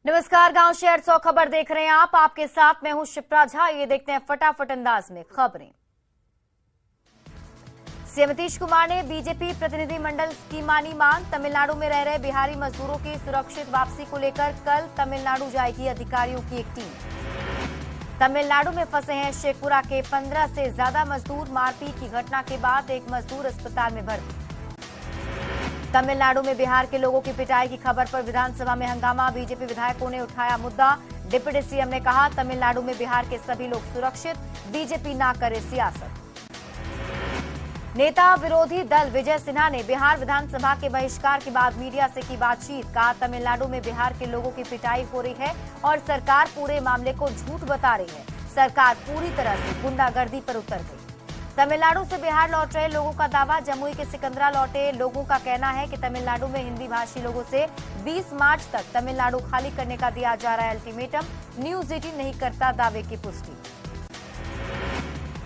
नमस्कार, गांव शहर 100 खबर देख रहे हैं आप। आपके साथ मैं हूं शिप्रा झा। ये देखते हैं फटाफट अंदाज में खबरें। सीएम नीतीश कुमार ने बीजेपी प्रतिनिधि मंडल की मानी मांग। तमिलनाडु में रह रहे बिहारी मजदूरों की सुरक्षित वापसी को लेकर कल तमिलनाडु जाएगी अधिकारियों की एक टीम। तमिलनाडु में फंसे हैं शेखपुरा के 15 से ज्यादा मजदूर। मारपीट की घटना के बाद एक मजदूर अस्पताल में भर्ती। तमिलनाडु में बिहार के लोगों की पिटाई की खबर पर विधानसभा में हंगामा। बीजेपी विधायकों ने उठाया मुद्दा। डिप्टी सीएम ने कहा, तमिलनाडु में बिहार के सभी लोग सुरक्षित, बीजेपी ना करे सियासत। नेता विरोधी दल विजय सिन्हा ने बिहार विधानसभा के बहिष्कार के बाद मीडिया से की बातचीत। कहा, तमिलनाडु में बिहार के लोगों की पिटाई हो रही है और सरकार पूरे मामले को झूठ बता रही है। सरकार पूरी तरह से गुंडागर्दी पर उतर गई। तमिलनाडु से बिहार लौट रहे लोगों का दावा। जमुई के सिकंदरा लौटे लोगों का कहना है कि तमिलनाडु में हिंदी भाषी लोगों से 20 मार्च तक तमिलनाडु खाली करने का दिया जा रहा है अल्टीमेटम। न्यूज 18 नहीं करता दावे की पुष्टि।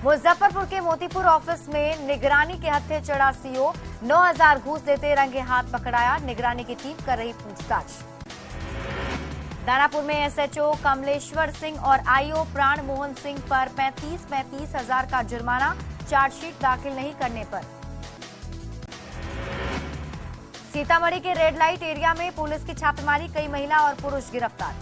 मुजफ्फरपुर के मोतीपुर ऑफिस में निगरानी के हत्थे चढ़ा सीओ। 9000 घूस देते रंगे हाथ पकड़ाया। निगरानी की टीम कर रही पूछताछ। दानापुर में एसएचओ कमलेश्वर सिंह और आईओ प्राण मोहन सिंह पर 35 हजार का जुर्माना। चार्जशीट दाखिल नहीं करने पर। सीतामढ़ी के रेड लाइट एरिया में पुलिस की छापेमारी। कई महिला और पुरुष गिरफ्तार।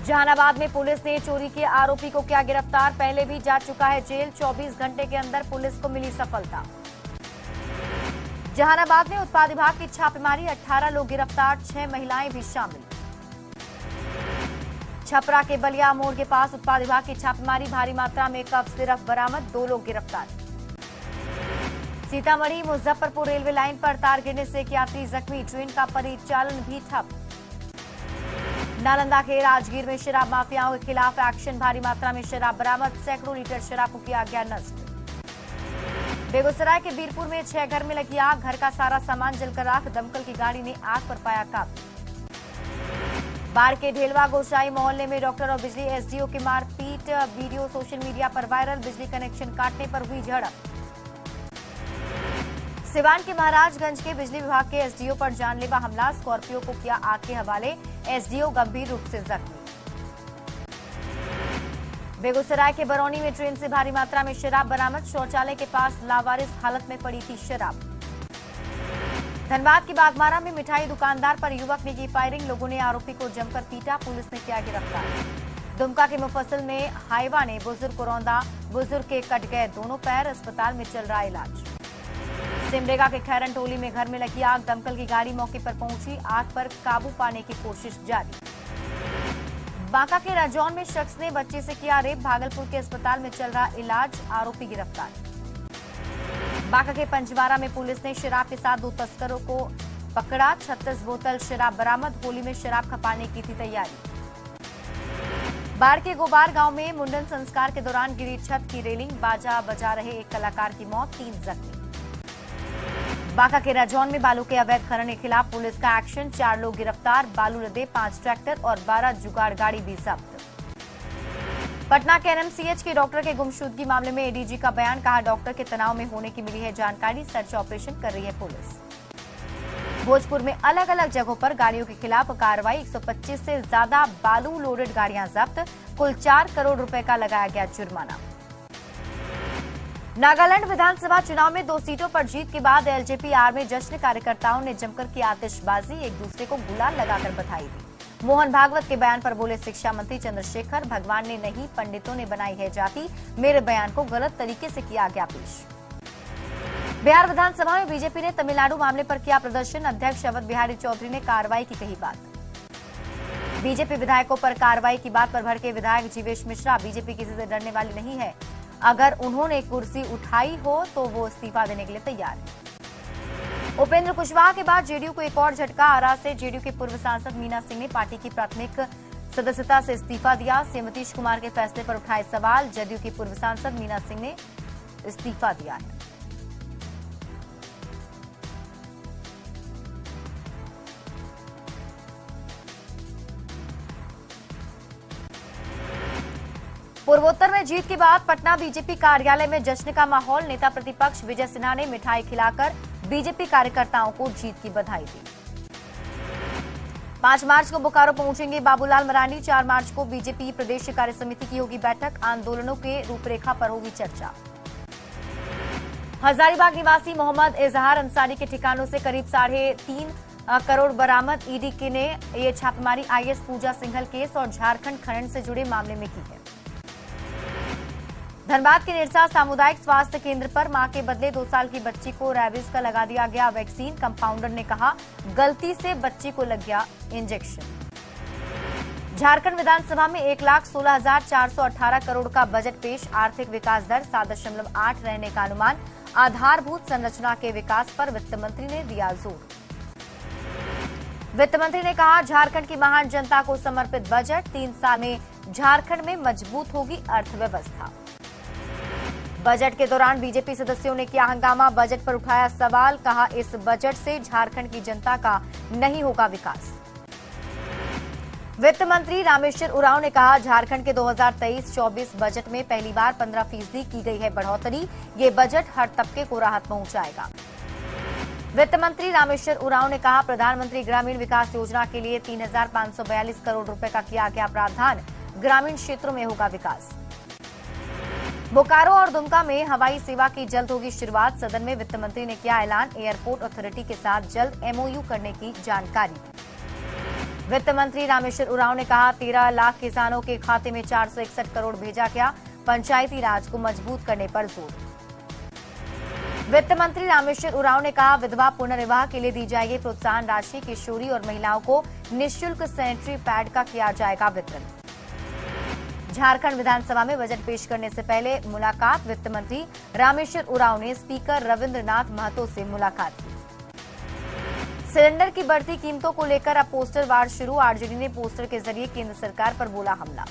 जहानाबाद में पुलिस ने चोरी के आरोपी को किया गिरफ्तार। पहले भी जा चुका है जेल। 24 घंटे के अंदर पुलिस को मिली सफलता। जहानाबाद में उत्पाद विभाग की छापेमारी। 18 लोग गिरफ्तार, 6 महिलाएं भी शामिल। छपरा के बलिया मोड़ के पास उत्पाद विभाग की छापेमारी। भारी मात्रा में कफ सिरप बरामद, 2 लोग गिरफ्तार। सीतामढ़ी मुजफ्फरपुर रेलवे लाइन पर तार गिरने से एक यात्री जख्मी। ट्रेन का परिचालन भी ठप। नालंदा के राजगीर में शराब माफियाओं के खिलाफ एक्शन। भारी मात्रा में शराब बरामद, सैकड़ों लीटर शराब को किया गया नष्ट। बेगूसराय के बीरपुर में 6 घर में लगी आग। घर का सारा सामान जलकर राख। दमकल की गाड़ी ने आग पर पाया काबू। बाढ़ के ढेलवा गोसाई मोहल्ले में डॉक्टर और बिजली एसडीओ की मारपीट। वीडियो सोशल मीडिया पर वायरल। बिजली कनेक्शन काटने पर हुई झड़प। सिवान के महाराजगंज के बिजली विभाग के एसडीओ पर जानलेवा हमला। स्कॉर्पियो को किया आग के हवाले। एसडीओ गंभीर रूप से जख्मी। बेगूसराय के बरौनी में ट्रेन से भारी मात्रा में शराब बरामद। शौचालय के पास लावारिस हालत में पड़ी थी शराब। धनबाद के बागमारा में मिठाई दुकानदार पर युवक ने की फायरिंग। लोगों ने आरोपी को जमकर पीटा। पुलिस ने किया गिरफ्तार। दुमका के मुफस्सिल में हाइवा ने बुजुर्ग को रौंदा। बुजुर्ग के कट गए दोनों पैर। अस्पताल में चल रहा इलाज। सिमडेगा के खैरन टोली में घर में लगी आग। दमकल की गाड़ी मौके पर पहुंची। आग पर काबू पाने की कोशिश जारी। बांका के राजौन में शख्स ने बच्चे से किया रेप। भागलपुर के अस्पताल में चल रहा इलाज। आरोपी गिरफ्तार। बांका के पंजवारा में पुलिस ने शराब के साथ 2 तस्करों को पकड़ा। 36 बोतल शराब बरामद। होली में शराब खपाने की थी तैयारी। बाढ़ के गोबार गांव में मुंडन संस्कार के दौरान गिरी छत की रेलिंग। बाजा बजा रहे एक कलाकार की मौत, 3 जख्मी। बांका के राजौन में बालू के अवैध खनन के खिलाफ पुलिस का एक्शन। 4 लोग गिरफ्तार। बालू लदे 5 ट्रैक्टर और 12 जुगाड़ गाड़ी भी जब्त। पटना के एनएमसीएच के डॉक्टर के गुमशुदगी मामले में एडीजी का बयान। कहा, डॉक्टर के तनाव में होने की मिली है जानकारी। सर्च ऑपरेशन कर रही है पुलिस। भोजपुर में अलग अलग जगहों पर गाड़ियों के खिलाफ कार्रवाई। 125 से ज्यादा बालू लोडेड गाड़ियां जब्त। कुल 4 करोड़ रुपए का लगाया गया जुर्माना। नागालैंड विधानसभा चुनाव में 2 सीटों पर जीत के बाद एलजेपी आर में जश्न। कार्यकर्ताओं ने जमकर की आतिशबाजी। एक दूसरे को गुलाल लगाकर बधाई दी। मोहन भागवत के बयान पर बोले शिक्षा मंत्री चंद्रशेखर, भगवान ने नहीं पंडितों ने बनाई है जाति। मेरे बयान को गलत तरीके से किया गया पेश। बिहार विधानसभा में बीजेपी ने तमिलनाडु मामले पर किया प्रदर्शन। अध्यक्ष अवध बिहारी चौधरी ने कार्रवाई की कही बात। बीजेपी विधायकों पर कार्रवाई की बात पर भड़के विधायक जीवेश मिश्रा। बीजेपी किसी से डरने वाली नहीं है। अगर उन्होंने कुर्सी उठाई हो तो वो इस्तीफा देने के लिए तैयार है। उपेंद्र कुशवाहा के बाद जेडीयू को एक और झटका। आरा से जेडीयू के पूर्व सांसद मीना सिंह ने पार्टी की प्राथमिक सदस्यता से इस्तीफा दिया। सीएम नीतीश कुमार के फैसले पर उठाए सवाल। जदयू की पूर्व सांसद मीना सिंह ने इस्तीफा दिया है। पूर्वोत्तर में जीत के बाद पटना बीजेपी कार्यालय में जश्न का माहौल। नेता प्रतिपक्ष विजय सिन्हा ने मिठाई खिलाकर बीजेपी कार्यकर्ताओं को जीत की बधाई दी। 5 मार्च को बोकारो पहुंचेंगे बाबूलाल मरांडी। 4 मार्च को बीजेपी प्रदेश कार्य समिति की होगी बैठक। आंदोलनों के रूपरेखा पर होगी चर्चा। हजारीबाग निवासी मोहम्मद इजहार अंसारी के ठिकानों से करीब 3.5 करोड़ बरामद। ईडी के ने ये छापेमारी आईएएस पूजा सिंघल केस और झारखंड खनन से जुड़े मामले में की है। धनबाद के निरसा सामुदायिक स्वास्थ्य केंद्र पर मां के बदले 2 साल की बच्ची को रैबीज का लगा दिया गया वैक्सीन। कंपाउंडर ने कहा गलती से बच्ची को लग गया इंजेक्शन। झारखंड विधानसभा में 1,16,418 करोड़ का बजट पेश। आर्थिक विकास दर 7.8 रहने का अनुमान। आधारभूत संरचना के विकास पर वित्त मंत्री ने दिया जोर। वित्त मंत्री ने कहा झारखंड की महान जनता को समर्पित बजट। 3 साल में झारखंड में मजबूत होगी अर्थव्यवस्था। बजट के दौरान बीजेपी सदस्यों ने किया हंगामा। बजट पर उठाया सवाल। कहा इस बजट से झारखंड की जनता का नहीं होगा विकास। वित्त मंत्री रामेश्वर उरांव ने कहा झारखंड के 2023-24 बजट में पहली बार 15% की गई है बढ़ोतरी। ये बजट हर तबके को राहत पहुंचाएगा। वित्त मंत्री रामेश्वर उरांव ने कहा प्रधानमंत्री ग्रामीण विकास योजना के लिए 3,542 करोड़ रुपए का किया गया प्रावधान। ग्रामीण क्षेत्रों में होगा विकास। बोकारो और दुमका में हवाई सेवा की जल्द होगी शुरुआत। सदन में वित्त मंत्री ने किया ऐलान। एयरपोर्ट अथॉरिटी के साथ जल्द एमओयू करने की जानकारी। वित्त मंत्री रामेश्वर उरांव ने कहा 13 लाख किसानों के खाते में 461 करोड़ भेजा गया। पंचायती राज को मजबूत करने पर जोर। वित्त मंत्री रामेश्वर उरांव ने कहा विधवा पुनर्विवाह के लिए दी जाएगी प्रोत्साहन राशि। किशोरी और महिलाओं को निःशुल्क सैनिटरी पैड का किया जाएगा वितरण। झारखंड विधानसभा में बजट पेश करने से पहले मुलाकात। वित्त मंत्री रामेश्वर उरांव ने स्पीकर रविंद्रनाथ महतो से मुलाकात की। सिलेंडर की बढ़ती कीमतों को लेकर अब पोस्टर वार शुरू। आरजेडी ने पोस्टर के जरिए केंद्र सरकार पर बोला हमला।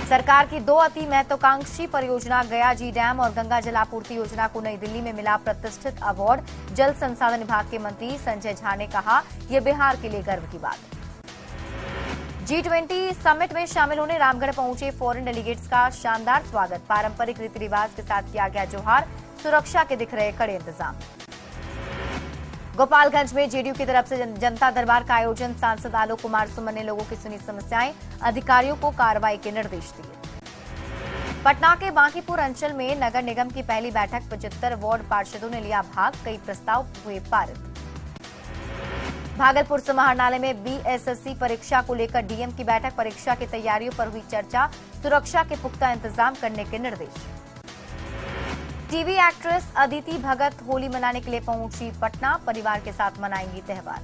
सरकार की 2 अति महत्वाकांक्षी परियोजना गयाजी डैम और गंगा जलापूर्ति योजना को नई दिल्ली में मिला प्रतिष्ठित अवार्ड। जल संसाधन विभाग के मंत्री संजय झा ने कहा यह बिहार के लिए गर्व की बात। G20 समिट में शामिल होने रामगढ़ पहुंचे फॉरेन डेलीगेट्स का शानदार स्वागत। पारंपरिक रीति रिवाज के साथ किया गया जोहार। सुरक्षा के दिख रहे कड़े इंतजाम। गोपालगंज में जेडीयू की तरफ से जनता दरबार का आयोजन। सांसद आलोक कुमार सुमन ने लोगों की सुनी समस्याएं। अधिकारियों को कार्रवाई के निर्देश दिए। पटना के बांकीपुर अंचल में नगर निगम की पहली बैठक। 75 वार्ड पार्षदों ने लिया भाग। कई प्रस्ताव हुए पारित। भागलपुर समाहरणालय में बीएसएससी परीक्षा को लेकर डीएम की बैठक। परीक्षा की तैयारियों पर हुई चर्चा। सुरक्षा के पुख्ता इंतजाम करने के निर्देश। टीवी एक्ट्रेस अदिति भगत होली मनाने के लिए पहुंची पटना। परिवार के साथ मनाएंगी त्योहार।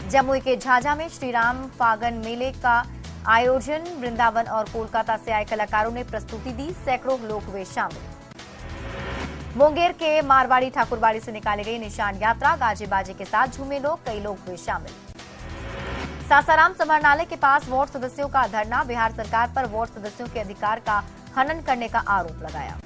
जमुई के झाझा में श्रीराम फागन मेले का आयोजन। वृंदावन और कोलकाता से आए कलाकारों ने प्रस्तुति दी। सैकड़ों लोग हुए शामिल। मुंगेर के मारवाड़ी ठाकुरबाड़ी से निकाली गई निशान यात्रा। गाजे बाजे के साथ झूमे लोग। कई लोग हुए शामिल। सासाराम समाहरणालय के पास वार्ड सदस्यों का धरना। बिहार सरकार पर वार्ड सदस्यों के अधिकार का हनन करने का आरोप लगाया।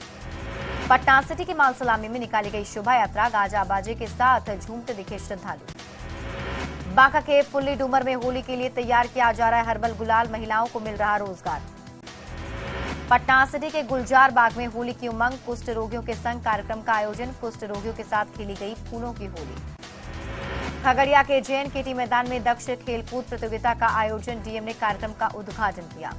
पटना सिटी के माल सलामी में निकाली गई शोभा यात्रा। गाजा बाजे के साथ झूमते दिखे श्रद्धालु। बांका के फुल्ली डूमर में होली के लिए तैयार किया जा रहा है हर्बल गुलाल। महिलाओं को मिल रहा रोजगार। पटना सिटी के गुलजार बाग में होली की उमंग। कुष्ठ रोगियों के संग कार्यक्रम का आयोजन। कुष्ठ रोगियों के साथ खेली गई फूलों की होली। खगड़िया के JNKT मैदान में दक्ष खेलकूद प्रतियोगिता का आयोजन। डीएम ने कार्यक्रम का उद्घाटन किया।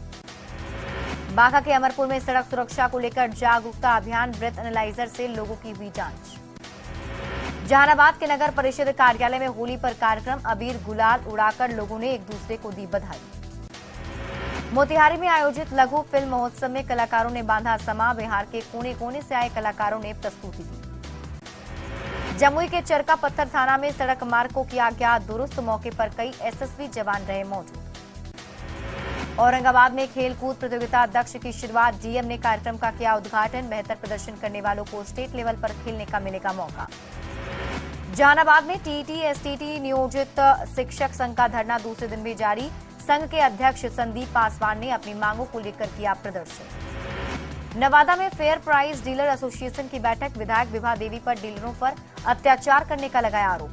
बांका के अमरपुर में सड़क सुरक्षा को लेकर जागरूकता अभियान। ब्रेथ एनालाइजर से लोगों की हुई जांच। जहानाबाद के नगर परिषद कार्यालय में होली पर कार्यक्रम। अबीर गुलाल उड़ाकर लोगों ने एक दूसरे को दी बधाई। मोतिहारी में आयोजित लघु फिल्म महोत्सव में कलाकारों ने बांधा समा। बिहार के कोने कोने से आए कलाकारों ने प्रस्तुति दी। जमुई के चरका पत्थर थाना में सड़क मार्ग को किया गया दुरुस्त। मौके पर कई एसएसबी जवान रहे मौजूद। औरंगाबाद में खेलकूद प्रतियोगिता दक्ष की शुरुआत। डीएम ने कार्यक्रम का किया उद्घाटन। बेहतर प्रदर्शन करने वालों को स्टेट लेवल पर खेलने का मिलेगा मौका। जहानाबाद में टीटी एसटीटी नियोजित शिक्षक संघ का धरना दूसरे दिन भी जारी। संघ के अध्यक्ष संदीप पासवान ने अपनी मांगों को लेकर किया प्रदर्शन। नवादा में फेयर प्राइस डीलर एसोसिएशन की बैठक। विधायक विभा देवी पर डीलरों पर अत्याचार करने का लगाया आरोप।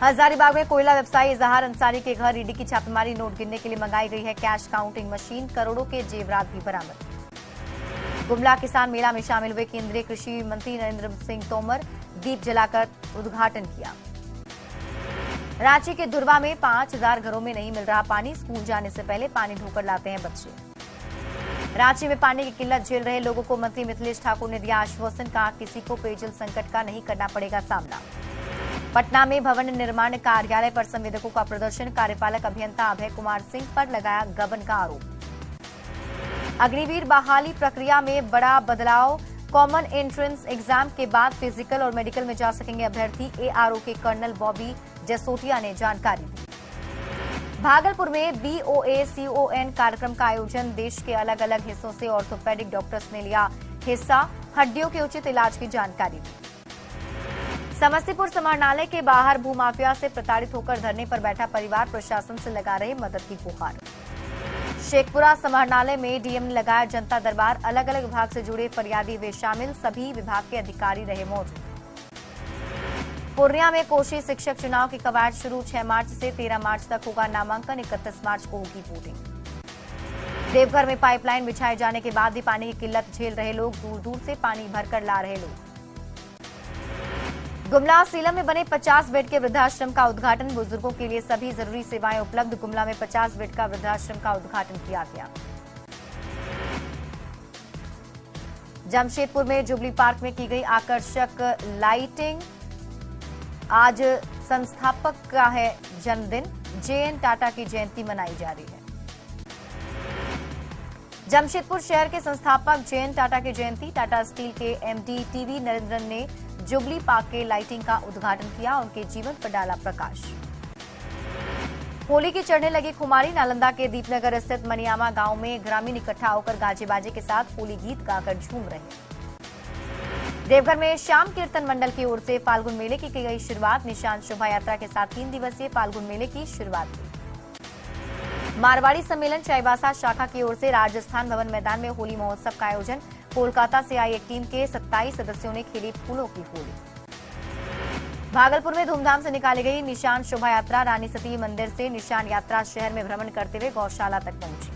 हजारीबाग में कोयला व्यवसायी इजहार अंसारी के घर ईडी की छापेमारी। नोट गिनने के लिए मंगाई गई है कैश काउंटिंग मशीन। करोड़ों के जेवरात भी बरामद। गुमला किसान मेला में शामिल हुए केंद्रीय कृषि मंत्री नरेंद्र सिंह तोमर। दीप जलाकर उद्घाटन किया। रांची के धुरवा में 5000 घरों में नहीं मिल रहा पानी। स्कूल जाने से पहले पानी ढोकर लाते हैं बच्चे। रांची में पानी की किल्लत झेल रहे लोगों को मंत्री मिथिलेश ठाकुर ने दिया आश्वासन। कहा किसी को पेयजल संकट का नहीं करना पड़ेगा सामना। पटना में भवन निर्माण कार्यालय पर संवेदकों का प्रदर्शन। कार्यपालक अभियंता अभय कुमार सिंह पर लगाया गबन का आरोप। अग्निवीर बहाली प्रक्रिया में बड़ा बदलाव। कॉमन एंट्रेंस एग्जाम के बाद फिजिकल और मेडिकल में जा सकेंगे अभ्यर्थी। एआरओ के कर्नल बॉबी जसोटिया ने जानकारी दी। भागलपुर में BOACON कार्यक्रम का आयोजन। देश के अलग अलग हिस्सों से ऑर्थोपेडिक डॉक्टर्स ने लिया हिस्सा। हड्डियों के उचित इलाज की जानकारी दी। समस्तीपुर समाहरणालय के बाहर भूमाफिया से प्रताड़ित होकर धरने पर बैठा परिवार प्रशासन से लगा रहे मदद की गुहार। शेखपुरा समाहरणालय में डीएम ने लगाया जनता दरबार। अलग अलग विभाग से जुड़े फरियादी वे शामिल। सभी विभाग के अधिकारी रहे मौजूद। पूर्णिया में कोशी शिक्षक चुनाव की कवायद शुरू। 6 मार्च से 13 मार्च तक होगा नामांकन। 31 मार्च को होगी वोटिंग। देवघर में पाइपलाइन बिछाए जाने के बाद भी पानी की किल्लत झेल रहे लोग। दूर दूर से पानी भरकर ला रहे लोग। गुमला सीलम में बने 50 बेड के वृद्धाश्रम का उद्घाटन। बुजुर्गों के लिए सभी जरूरी सेवाएं उपलब्ध। गुमला में 50 बेड का वृद्धाश्रम का उद्घाटन किया गया। जमशेदपुर में जुबली पार्क में की गई आकर्षक लाइटिंग। आज संस्थापक का है जन्मदिन। JN टाटा की जयंती मनाई जा रही है। जमशेदपुर शहर के संस्थापक JN टाटा की जयंती। टाटा स्टील के MD TV नरेंद्रन ने जुबली पार्क के लाइटिंग का उद्घाटन किया। उनके जीवन पर डाला प्रकाश। होली की चढ़ने लगी खुमारी। नालंदा के दीपनगर स्थित मनियामा गांव में ग्रामीण इकट्ठा होकर गाजे बाजे के साथ होली गीत गाकर झूम रहे। देवघर में श्याम कीर्तन मंडल की ओर से फाल्गुन मेले की गई शुरुआत। निशान शोभा यात्रा के साथ 3 दिवसीय फाल्गुन मेले की शुरुआत हुई। मारवाड़ी सम्मेलन चाईबासा शाखा की ओर से राजस्थान भवन मैदान में होली महोत्सव का आयोजन। कोलकाता से आई एक टीम के 27 सदस्यों ने खेली फूलों की होली। भागलपुर में धूमधाम से निकाली गई निशान शोभा यात्रा। रानी सती मंदिर से निशान यात्रा शहर में भ्रमण करते हुए गौशाला तक पहुंची।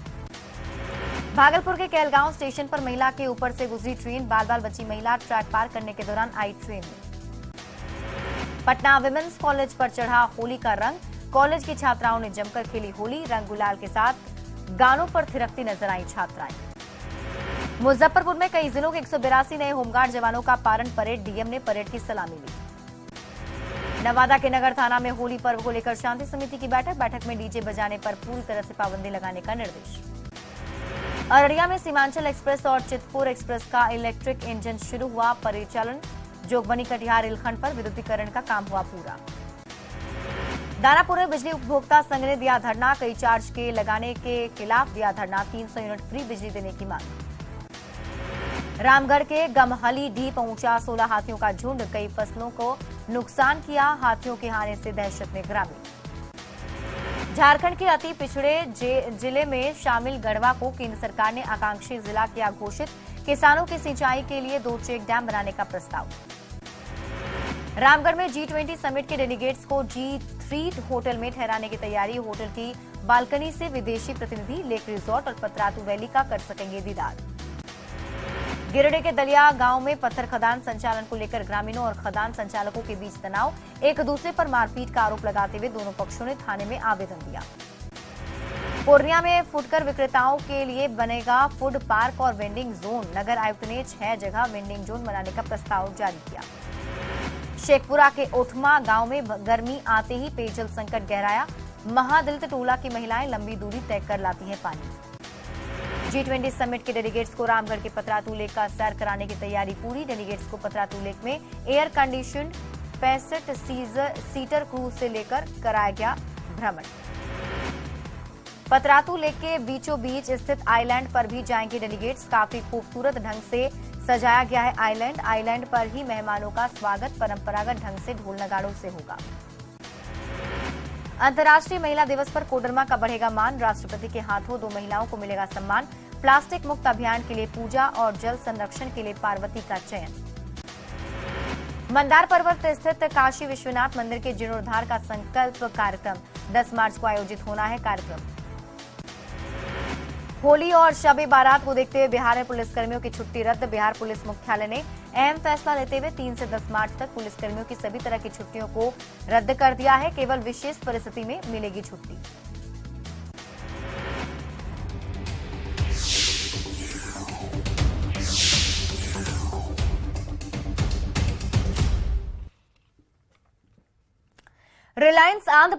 भागलपुर के कैलगांव स्टेशन पर महिला के ऊपर से गुजरी ट्रेन। बाल बाल बची महिला ट्रैक पार करने के दौरान आई ट्रेन में। पटना विमेंस कॉलेज पर चढ़ा होली का रंग। कॉलेज की छात्राओं ने जमकर खेली होली। रंग गुलाल के साथ गानों पर थिरकती नजर आई छात्राएं। मुजफ्फरपुर में कई जिलों के 182 नए होमगार्ड जवानों का पारण परेड। डीएम ने परेड की सलामी ली। नवादा के नगर थाना में होली पर्व को लेकर शांति समिति की बैठक में डीजे बजाने पर पूरी तरह से पाबंदी लगाने का निर्देश। अररिया में सीमांचल एक्सप्रेस और चितपुर एक्सप्रेस का इलेक्ट्रिक इंजन शुरू हुआ परिचालन। जोगबनी कटिहार रेलखंड पर विद्युतीकरण का काम हुआ पूरा। दानापुर में बिजली उपभोक्ता संघ ने दिया धरना। कई चार्ज के लगाने के खिलाफ दिया धरना। 300 यूनिट फ्री बिजली देने की मांग। रामगढ़ के गमहली डी पहुंचा 16 हाथियों का झुंड। कई फसलों को नुकसान किया। हाथियों के आने से दहशत में ग्रामीण। झारखंड के अति पिछड़े जिले में शामिल गढ़वा को केंद्र सरकार ने आकांक्षी जिला किया घोषित। किसानों की सिंचाई के लिए 2 चेक डैम बनाने का प्रस्ताव। रामगढ़ में G20 समिट के डेलीगेट्स को G3 होटल में ठहराने की तैयारी। होटल की बालकनी से विदेशी प्रतिनिधि लेक रिजॉर्ट और पतरातू वैली का कर सकेंगे दीदार। गिरिडीह के दलिया गांव में पत्थर खदान संचालन को लेकर ग्रामीणों और खदान संचालकों के बीच तनाव। एक दूसरे पर मारपीट का आरोप लगाते हुए दोनों पक्षों ने थाने में आवेदन दिया। पूर्णिया में फुटकर विक्रेताओं के लिए बनेगा फूड पार्क और वेंडिंग जोन। नगर आयुक्त ने 6 जगह वेंडिंग जोन बनाने का प्रस्ताव जारी किया। शेखपुरा के ओथमा गांव में गर्मी आते ही पेयजल संकट गहराया। महादलित टोला की महिलाएं लंबी दूरी तय कर लाती हैं पानी। G20 समिट के डेलीगेट्स को रामगढ़ के पतरातू लेक का सैर कराने की तैयारी पूरी। डेलीगेट्स को पतरातू लेक में एयर कंडीशन 65 सीटर क्रूज से लेकर कराया गया भ्रमण। पतरातू लेक के बीचों बीच स्थित आइलैंड पर भी जाएंगे डेलीगेट्स। काफी खूबसूरत ढंग से सजाया गया है आइलैंड। आइलैंड पर ही मेहमानों का स्वागत परंपरागत ढंग से ढोल नगाड़ों से होगा। अंतर्राष्ट्रीय महिला दिवस पर कोडरमा का बढ़ेगा मान। राष्ट्रपति के हाथों 2 महिलाओं को मिलेगा सम्मान। प्लास्टिक मुक्त अभियान के लिए पूजा और जल संरक्षण के लिए पार्वती का चयन। मंदार पर्वत स्थित काशी विश्वनाथ मंदिर के जीर्णोद्धार का संकल्प कार्यक्रम 10 मार्च को आयोजित होना है कार्यक्रम। होली और शब-ए-बारात को देखते हुए बिहार में पुलिसकर्मियों की छुट्टी रद्द। बिहार पुलिस मुख्यालय ने अहम फैसला लेते हुए 3 से 10 मार्च तक पुलिसकर्मियों की सभी तरह की छुट्टियों को रद्द कर दिया है। केवल विशेष परिस्थिति में मिलेगी छुट्टी। रिलायंस आंध्र